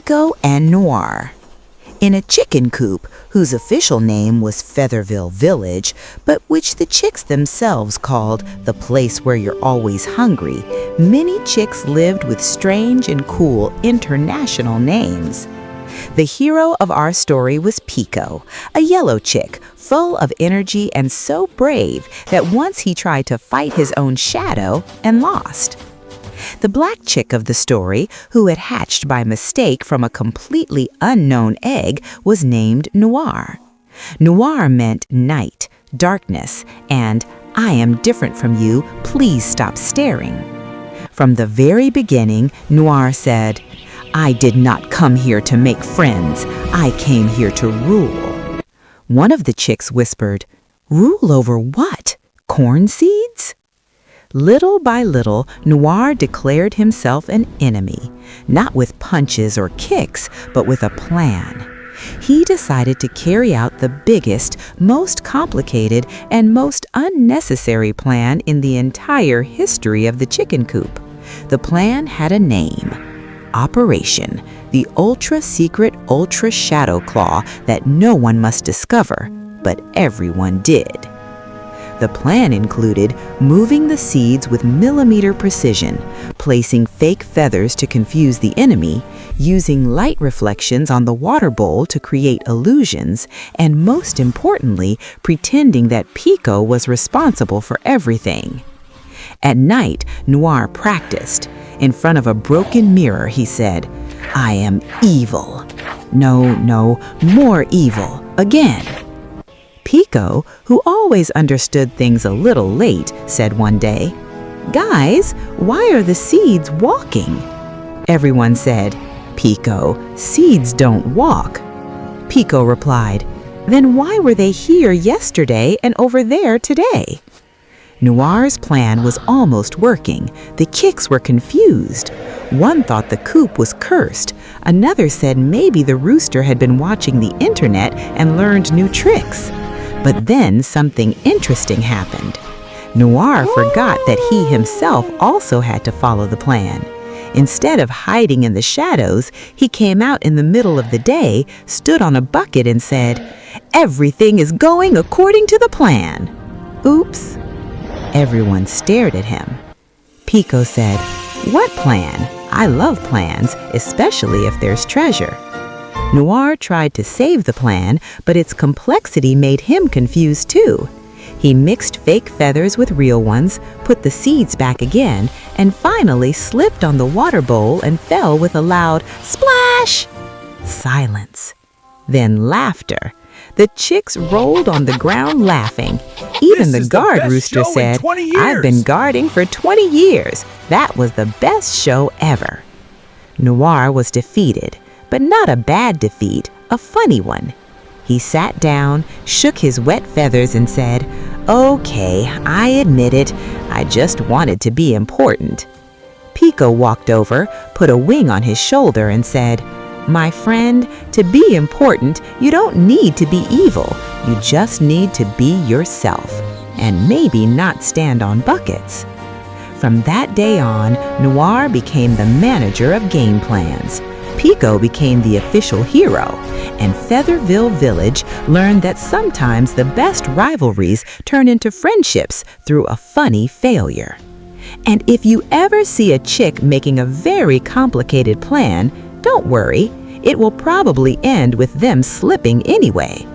Pico and Noir. In a chicken coop whose official name was Featherville Village, but which the chicks themselves called the place where you're always hungry, many chicks lived with strange and cool international names. The hero of our story was Pico, a yellow chick, full of energy and so brave that once he tried to fight his own shadow and lost. The black chick of the story, who had hatched by mistake from a completely unknown egg, was named Noir. Noir meant night, darkness, and I am different from you, please stop staring. From the very beginning, Noir said, I did not come here to make friends, I came here to rule. One of the chicks whispered, Rule over what? Corn seeds? Little by little, Noir declared himself an enemy, not with punches or kicks, but with a plan. He decided to carry out the biggest, most complicated, and most unnecessary plan in the entire history of the chicken coop. The plan had a name: Operation, the ultra-secret ultra-shadow claw that no one must discover, but everyone did. The plan included moving the seeds with millimeter precision, placing fake feathers to confuse the enemy, using light reflections on the water bowl to create illusions, and most importantly, pretending that Pico was responsible for everything. At night, Noir practiced. In front of a broken mirror, he said, I am evil. No, more evil. Again. Pico, who always understood things a little late, said one day, Guys, why are the seeds walking? Everyone said, Pico, seeds don't walk. Pico replied, Then why were they here yesterday and over there today? Noir's plan was almost working. The chicks were confused. One thought the coop was cursed. Another said maybe the rooster had been watching the internet and learned new tricks. But then something interesting happened. Noir forgot that he himself also had to follow the plan. Instead of hiding in the shadows, he came out in the middle of the day, stood on a bucket and said, Everything is going according to the plan. Oops. Everyone stared at him. Pico said, What plan? I love plans, especially if there's treasure. Noir tried to save the plan, but its complexity made him confused too. He mixed fake feathers with real ones, put the seeds back again, and finally slipped on the water bowl and fell with a loud splash. Silence. Then laughter. The chicks rolled on the ground laughing. Even the guard rooster said, I've been guarding for 20 years. That was the best show ever. Noir was defeated, but not a bad defeat, a funny one. He sat down, shook his wet feathers and said, Okay, I admit it, I just wanted to be important. Pico walked over, put a wing on his shoulder and said, My friend, to be important, you don't need to be evil. You just need to be yourself, and maybe not stand on buckets. From that day on, Noir became the manager of game plans. Pico became the official hero, and Featherville Village learned that sometimes the best rivalries turn into friendships through a funny failure. And if you ever see a chick making a very complicated plan, don't worry, it will probably end with them slipping anyway.